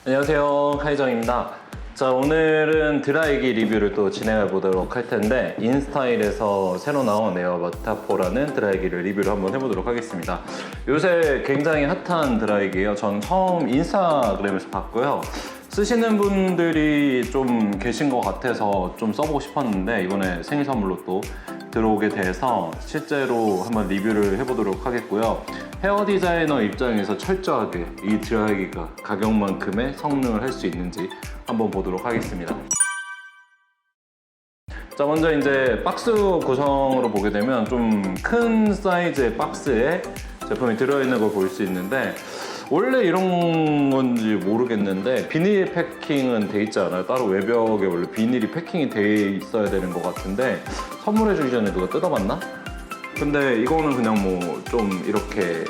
안녕하세요, 카이정입니다. 자, 오늘은 드라이기 리뷰를 또 진행해 보도록 할 텐데, 인스타일에서 새로 나온 에어 메타포라는 드라이기를 리뷰를 한번 해보도록 하겠습니다. 요새 굉장히 핫한 드라이기예요. 전 처음 인스타그램에서 봤고요. 쓰시는 분들이 좀 계신 것 같아서 좀 써보고 싶었는데, 이번에 생일 선물로 또 들어오게 돼서 실제로 한번 리뷰를 해보도록 하겠고요. 헤어 디자이너 입장에서 철저하게 이 드라이기가 가격만큼의 성능을 할 수 있는지 한번 보도록 하겠습니다. 자, 먼저 이제 박스 구성으로 보게 되면 좀 큰 사이즈의 박스에 제품이 들어있는 걸 볼 수 있는데, 원래 이런 건지 모르겠는데 비닐 패킹은 돼 있지 않아요? 따로 외벽에 원래 비닐이 패킹이 돼 있어야 되는 것 같은데, 선물해 주기 전에 누가 뜯어봤나? 근데 이거는 그냥 뭐 좀 이렇게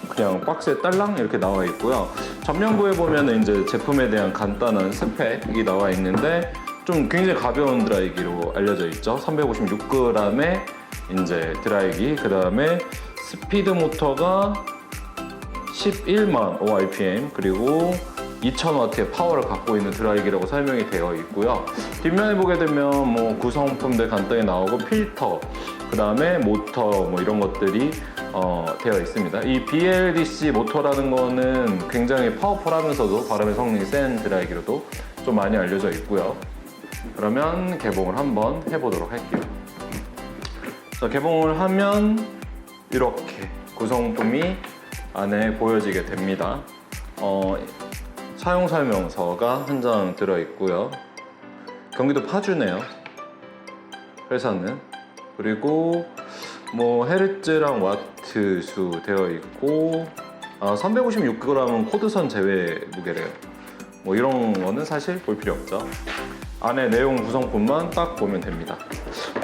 그냥 박스에 딸랑 이렇게 나와 있고요. 전면부에 보면은 이제 제품에 대한 간단한 스펙이 나와 있는데, 좀 굉장히 가벼운 드라이기로 알려져 있죠. 356g의 이제 드라이기, 그 다음에 스피드 모터가 11만 ORPM, 그리고 2000W의 파워를 갖고 있는 드라이기라고 설명이 되어 있고요. 뒷면에 보게 되면 뭐 구성품들 간단히 나오고, 필터, 그 다음에 모터 뭐 이런 것들이 되어 있습니다. 이 BLDC 모터라는 거는 굉장히 파워풀하면서도 바람의 성능이 센 드라이기로도 좀 많이 알려져 있고요. 그러면 개봉을 한번 해보도록 할게요. 자, 개봉을 하면 이렇게 구성품이 안에 보여지게 됩니다. 사용 설명서가 한 장 들어있고요. 경기도 파주네요, 회사는. 그리고 뭐 헤르츠랑 와트 수 되어 있고, 356g은 코드선 제외 무게래요. 뭐 이런 거는 사실 볼 필요 없죠. 안에 내용 구성품만 딱 보면 됩니다.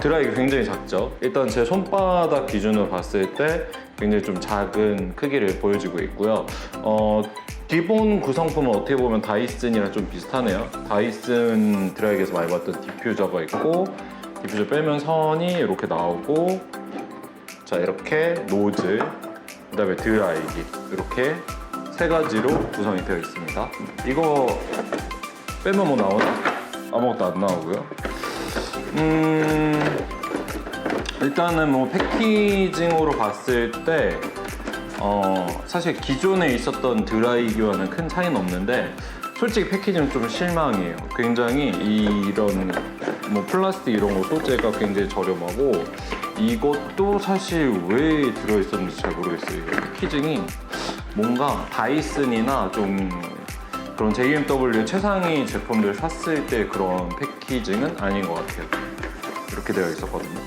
드라이기 굉장히 작죠. 일단 제 손바닥 기준으로 봤을 때 굉장히 좀 작은 크기를 보여주고 있고요. 기본 구성품은 어떻게 보면 다이슨이랑 좀 비슷하네요. 다이슨 드라이기에서 많이 봤던 디퓨저가 있고, 디퓨저 빼면 선이 이렇게 나오고, 자, 이렇게 노즐, 그 다음에 드라이기, 이렇게 세 가지로 구성이 되어 있습니다. 이거 빼면 뭐 나오나? 아무것도 안 나오고요. 일단은 뭐 패키징으로 봤을 때 사실 기존에 있었던 드라이기와는 큰 차이는 없는데, 솔직히 패키징은 좀 실망이에요. 굉장히 이런 뭐 플라스틱 이런 거 소재가 굉장히 저렴하고, 이것도 사실 왜 들어있었는지 잘 모르겠어요. 이 패키징이 뭔가 다이슨이나 좀 그런 JMW 최상위 제품들 샀을 때 그런 패키징은 아닌 것 같아요. 이렇게 되어 있었거든요.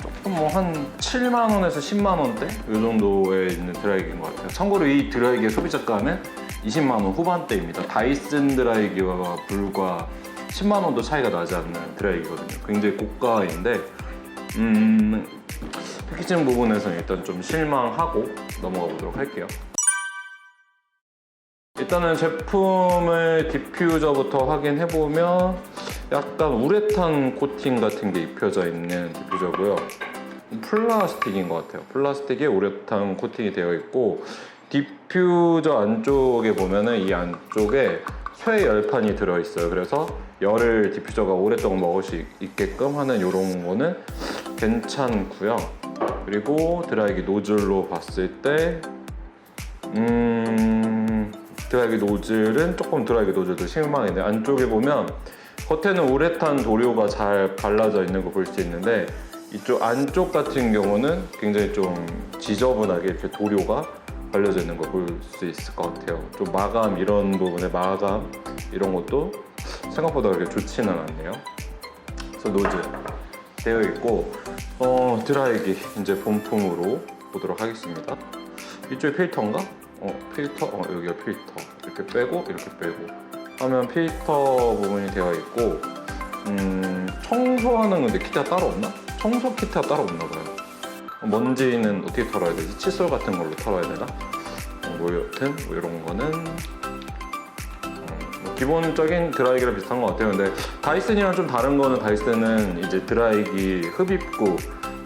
조금 뭐 한 7만원에서 10만원대? 이 정도에 있는 드라이기인 것 같아요. 참고로 이 드라이기의 소비자가는 20만원 후반대입니다. 다이슨 드라이기와 불과 10만원도 차이가 나지 않는 드라이기거든요. 굉장히 고가인데, 패키징 부분에서는 일단 좀 실망하고 넘어가 보도록 할게요. 일단은 제품을 디퓨저부터 확인해보면 약간 우레탄 코팅 같은 게 입혀져 있는 디퓨저고요. 플라스틱인 것 같아요. 플라스틱에 우레탄 코팅이 되어 있고, 디퓨저 안쪽에 보면은 이 안쪽에 쇠열판이 들어있어요. 그래서 열을 디퓨저가 오랫동안 먹을 수 있게끔 하는 이런 거는 괜찮고요. 그리고 드라이기 노즐로 봤을 때 드라이기 노즐은 조금 드라이기 노즐도 실망인데, 안쪽에 보면 겉에는 우레탄 도료가 잘 발라져 있는 거 볼 수 있는데, 이쪽 안쪽 같은 경우는 굉장히 좀 지저분하게 이렇게 도료가 발려져 있는 거 볼 수 있을 것 같아요. 좀 마감, 이런 부분의 마감 이런 것도 생각보다 그렇게 좋지는 않네요. 그래서 노즐 되어 있고, 드라이기 이제 본품으로 보도록 하겠습니다. 이쪽에 필터인가? 필터, 여기가 필터. 이렇게 빼고 이렇게 빼고 하면 필터 부분이 되어 있고, 청소하는 근데 키트가 따로 없나? 청소 키트가 따로 없나 봐요. 먼지는 어떻게 털어야 되지? 칫솔 같은 걸로 털어야 되나? 뭐 여튼 뭐 이런 거는 뭐 기본적인 드라이기랑 비슷한 것 같아요. 근데 다이슨이랑 좀 다른 거는, 다이슨은 이제 드라이기 흡입구,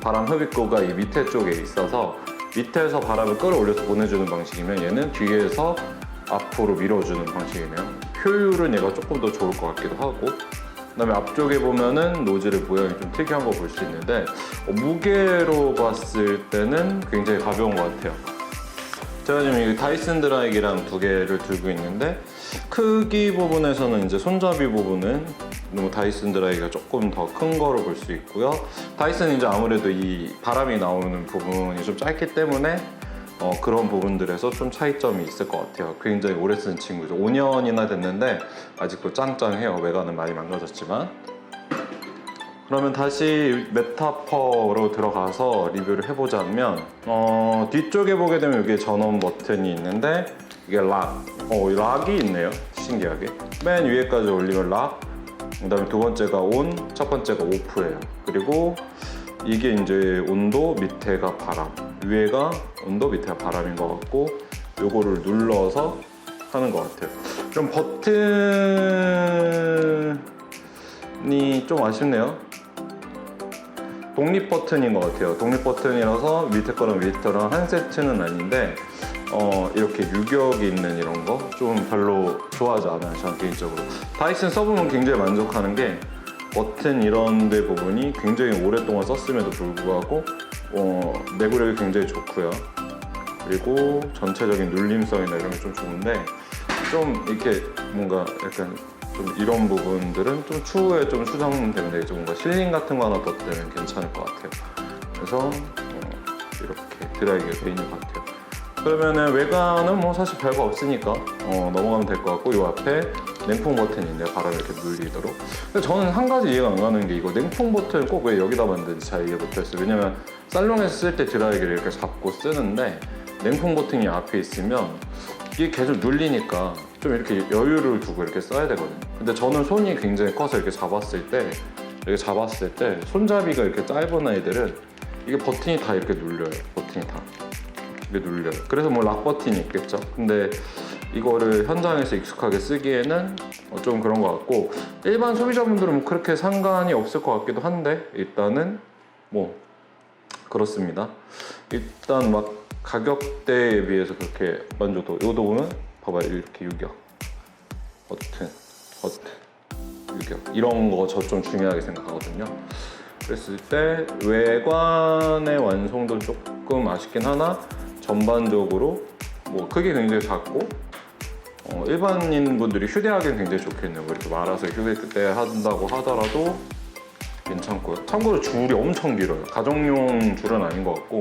바람 흡입구가 이 밑에 쪽에 있어서 밑에서 바람을 끌어올려서 보내주는 방식이면, 얘는 뒤에서 앞으로 밀어주는 방식이네요. 효율은 얘가 조금 더 좋을 것 같기도 하고, 그다음에 앞쪽에 보면은 노즐의 모양이 좀 특이한 거 볼 수 있는데 무게로 봤을 때는 굉장히 가벼운 것 같아요. 제가 지금 이 다이슨 드라이기랑 두 개를 들고 있는데 크기 부분에서는 이제 손잡이 부분은 다이슨 드라이기가 조금 더 큰 거로 볼 수 있고요. 다이슨은 이제 아무래도 이 바람이 나오는 부분이 좀 짧기 때문에 그런 부분들에서 좀 차이점이 있을 것 같아요. 굉장히 오래 쓴 친구죠. 5년이나 됐는데 아직도 짱짱해요. 외관은 많이 망가졌지만. 그러면 다시 메타퍼로 들어가서 리뷰를 해보자면 뒤쪽에 보게 되면 여기에 전원 버튼이 있는데 이게 락이 있네요. 신기하게. 맨 위에까지 올리면 락, 그 다음에 두 번째가 온, 첫 번째가 오프예요. 그리고 이게 이제 온도, 밑에가 바람, 위에가 온도, 밑에가 바람인 것 같고 요거를 눌러서 하는 것 같아요. 좀 버튼이 좀 아쉽네요. 독립 버튼인 것 같아요. 독립 버튼이라서 밑에 거랑 위에 거랑 한 세트는 아닌데 이렇게 유격이 있는 이런 거 좀 별로 좋아하지 않아요. 저는 개인적으로. 다이슨 써보면 굉장히 만족하는 게 버튼 이런 데 부분이 굉장히 오랫동안 썼음에도 불구하고 내구력이 굉장히 좋고요. 그리고 전체적인 눌림성이나 이런 게 좀 좋은데 좀 이렇게 뭔가 약간 좀 이런 부분들은 좀 추후에 좀 수정되면 되겠죠. 뭔가 실링 같은 거 하나 덧대면 괜찮을 것 같아요. 그래서 이렇게 드라이기가 돼 있는 것 같아요. 그러면은 외관은 뭐 사실 별거 없으니까 넘어가면 될 것 같고 이 앞에 냉풍 버튼이 있네요. 바람을 이렇게 눌리도록. 근데 저는 한 가지 이해가 안 가는 게 이거 냉풍 버튼을 꼭 왜 여기다 만드는지 잘 이해 못했어요. 왜냐면 살롱에서 쓸 때 드라이기를 이렇게 잡고 쓰는데 냉풍 버튼이 앞에 있으면 이게 계속 눌리니까 좀 이렇게 여유를 두고 이렇게 써야 되거든요. 근데 저는 손이 굉장히 커서 이렇게 잡았을 때 손잡이가 이렇게 짧은 아이들은 이게 버튼이 다 이렇게 눌려요. 버튼이 다 이게 눌려요. 그래서 뭐 락 버튼이 있겠죠. 근데 이거를 현장에서 익숙하게 쓰기에는 좀 그런 것 같고 일반 소비자분들은 뭐 그렇게 상관이 없을 것 같기도 한데 일단은 뭐 그렇습니다. 일단 막 가격대에 비해서 그렇게 만족도. 요도 보면 봐봐요. 이렇게 유격 버튼 유격 이런 거 저 좀 중요하게 생각하거든요. 그랬을 때 외관의 완성도는 조금 아쉽긴 하나 전반적으로 뭐 크기 굉장히 작고 일반인 분들이 휴대하기는 굉장히 좋겠네요. 뭐 이렇게 말아서 휴대 한다고 하더라도 괜찮고요. 참고로 줄이 엄청 길어요. 가정용 줄은 아닌 것 같고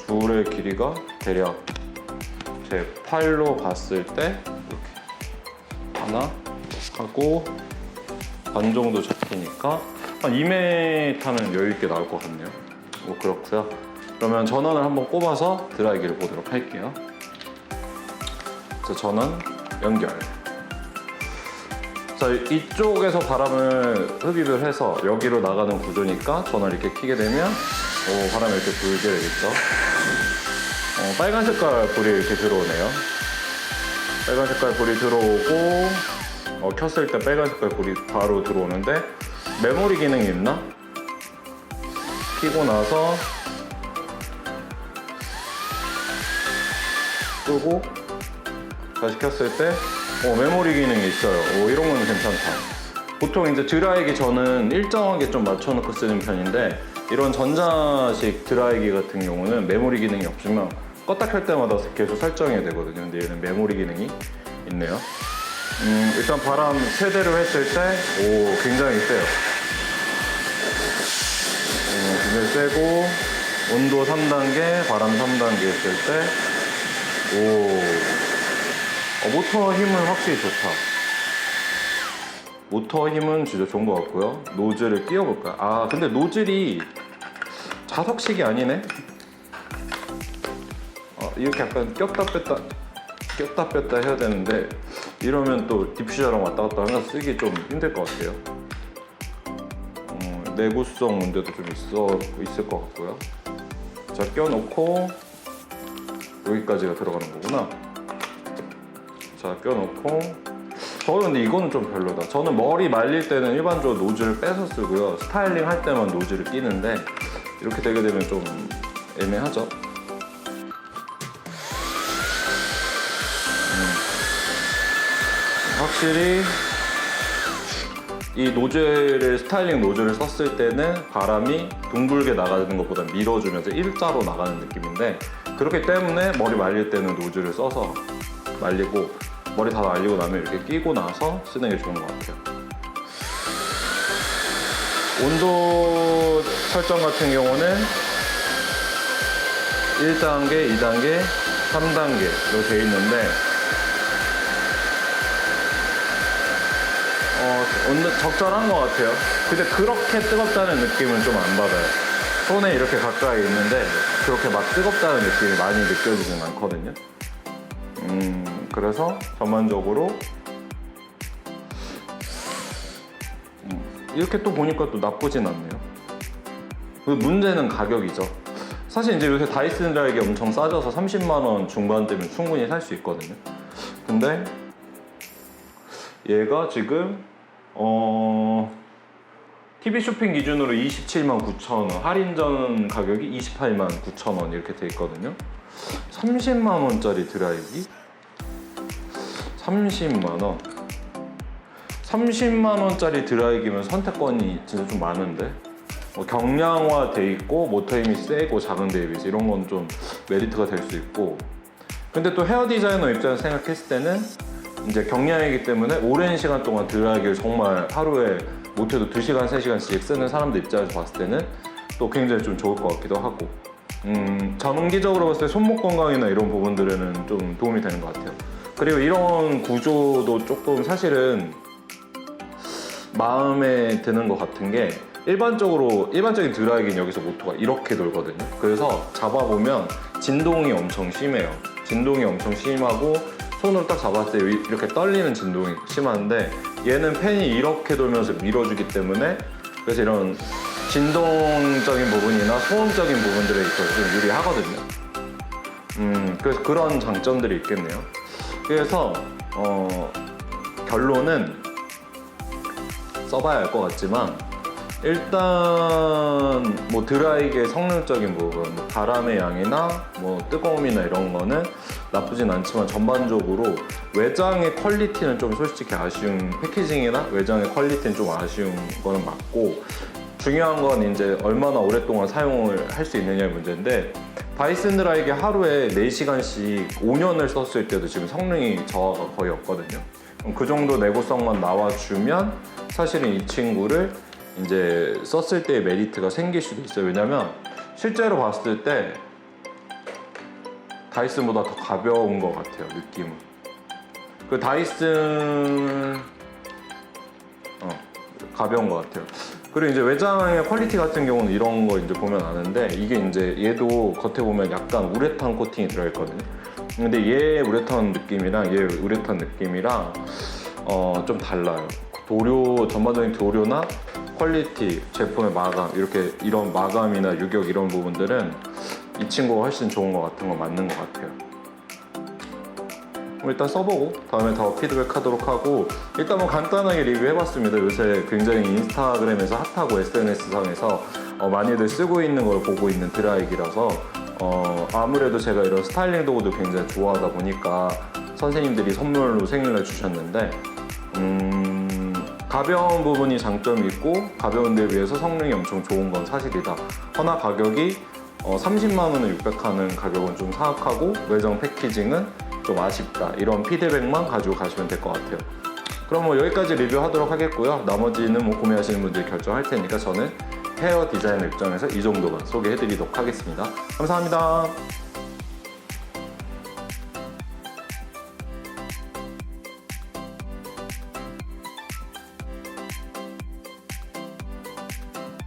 줄의 길이가 대략 제 팔로 봤을 때 이렇게 하나 하고 반 정도 잡히니까 한 2m는 여유 있게 나올 것 같네요. 뭐 그렇고요. 그러면 전원을 한번 꼽아서 드라이기를 보도록 할게요. 자, 전원 연결. 자, 이쪽에서 바람을 흡입을 해서 여기로 나가는 구조니까 전원을 이렇게 켜게 되면 바람이 이렇게 불게 되겠죠. 빨간 색깔 불이 이렇게 들어오네요. 빨간 색깔 불이 들어오고 켰을 때 빨간 색깔 불이 바로 들어오는데 메모리 기능이 있나? 켜고 나서 끄고 다시 켰을 때 메모리 기능이 있어요. 이런 건 괜찮다. 보통 이제 드라이기 저는 일정하게 좀 맞춰놓고 쓰는 편인데 이런 전자식 드라이기 같은 경우는 메모리 기능이 없으면 껐다 켤 때마다 계속 설정해야 되거든요. 근데 얘는 메모리 기능이 있네요. 일단 바람 세대로 했을 때 굉장히 세요. 굉장히 세고 온도 3단계, 바람 3단계 했을 때 모터 힘은 확실히 좋다. 모터 힘은 진짜 좋은 것 같고요. 노즐을 끼워볼까요? 근데 노즐이 자석식이 아니네? 이렇게 약간 꼈다 뺐다 해야 되는데 이러면 또 디퓨저랑 왔다 갔다 하면서 쓰기 좀 힘들 것 같아요. 내구성 문제도 좀 있을 것 같고요. 자, 껴놓고 여기까지가 들어가는 거구나. 자, 껴놓고 근데 이거는 좀 별로다. 저는 머리 말릴 때는 일반적으로 노즐을 빼서 쓰고요. 스타일링 할 때만 노즐을 끼는데 이렇게 되게 되면 좀 애매하죠. 확실히 이 노즐을, 스타일링 노즐을 썼을 때는 바람이 둥글게 나가는 것보다 밀어주면서 일자로 나가는 느낌인데, 그렇기 때문에 머리 말릴 때는 노즐을 써서 말리고, 머리 다 말리고 나면 이렇게 끼고 나서 쓰는 게 좋은 것 같아요. 온도 설정 같은 경우는 1단계, 2단계, 3단계로 되어 있는데, 온도 적절한 것 같아요. 근데 그렇게 뜨겁다는 느낌은 좀 안 받아요. 손에 이렇게 가까이 있는데 그렇게 막 뜨겁다는 느낌이 많이 느껴지진 않거든요. 그래서 전반적으로 이렇게 또 보니까 또 나쁘진 않네요. 그 문제는 가격이죠. 사실 이제 요새 다이슨 드라이기 엄청 싸져서 30만 원 중반대면 충분히 살 수 있거든요. 근데 얘가 지금 TV 쇼핑 기준으로 27만 9천 원, 할인 전 가격이 28만 9천 원 이렇게 돼 있거든요. 30만 원짜리 드라이기? 30만 원. 30만 원짜리 드라이기면 선택권이 진짜 좀 많은데, 경량화 돼 있고 모터 힘이 세고 작은 데에 비해서 이런 건 좀 메리트가 될 수 있고, 근데 또 헤어 디자이너 입장에서 생각했을 때는 이제 경량이기 때문에 오랜 시간 동안 드라이기를 정말 하루에 못해도 2시간, 3시간씩 쓰는 사람들 입장에서 봤을 때는 또 굉장히 좀 좋을 것 같기도 하고, 전기적으로 봤을 때 손목 건강이나 이런 부분들에는 좀 도움이 되는 것 같아요. 그리고 이런 구조도 조금 사실은 마음에 드는 것 같은 게, 일반적인 드라이기는 여기서 모터가 이렇게 돌거든요. 그래서 잡아보면 진동이 엄청 심해요. 진동이 엄청 심하고 손으로 딱 잡았을 때 이렇게 떨리는 진동이 심한데, 얘는 팬이 이렇게 돌면서 밀어주기 때문에 그래서 이런 진동적인 부분이나 소음적인 부분들에 있어서 좀 유리하거든요. 그래서 그런 장점들이 있겠네요. 그래서 결론은 써봐야 알 것 같지만, 일단 뭐 드라이기의 성능적인 부분, 뭐 바람의 양이나 뭐 뜨거움이나 이런 거는 나쁘진 않지만, 전반적으로 외장의 퀄리티는 좀 솔직히 아쉬운, 패키징이나 외장의 퀄리티는 좀 아쉬운 거는 맞고, 중요한 건 이제 얼마나 오랫동안 사용을 할 수 있느냐의 문제인데, 다이슨 드라이기 하루에 4시간씩 5년을 썼을 때도 지금 성능이 저하가 거의 없거든요. 그 정도 내구성만 나와주면 사실은 이 친구를 이제 썼을 때의 메리트가 생길 수도 있어요. 왜냐면 실제로 봤을 때 다이슨보다 더 가벼운 것 같아요, 느낌은. 그 다이슨 가벼운 것 같아요. 그리고 이제 외장의 퀄리티 같은 경우는 이런 거 이제 보면 아는데, 이게 이제 얘도 겉에 보면 약간 우레탄 코팅이 들어있거든요. 근데 얘 우레탄 느낌이랑 얘 우레탄 느낌이랑 좀 달라요. 전반적인 도료나 퀄리티, 제품의 마감, 이렇게 이런 마감이나 유격 이런 부분들은 이 친구가 훨씬 좋은 것 같은 건 맞는 것 같아요. 일단 써보고 다음에 더 피드백 하도록 하고, 일단 뭐 간단하게 리뷰해봤습니다. 요새 굉장히 인스타그램에서 핫하고 SNS상에서 많이들 쓰고 있는 걸 보고 있는 드라이기라서 아무래도 제가 이런 스타일링 도구도 굉장히 좋아하다 보니까 선생님들이 선물로 생일날 주셨는데, 가벼운 부분이 장점이 있고 가벼운 데에 비해서 성능이 엄청 좋은 건 사실이다. 허나 가격이 30만 원에 600하는 가격은 좀 사악하고 외장 패키징은 좀 아쉽다. 이런 피드백만 가지고 가시면 될 것 같아요. 그럼 뭐 여기까지 리뷰하도록 하겠고요. 나머지는 뭐 구매하시는 분들이 결정할 테니까 저는 헤어 디자이너 입장에서 이 정도만 소개해드리도록 하겠습니다. 감사합니다.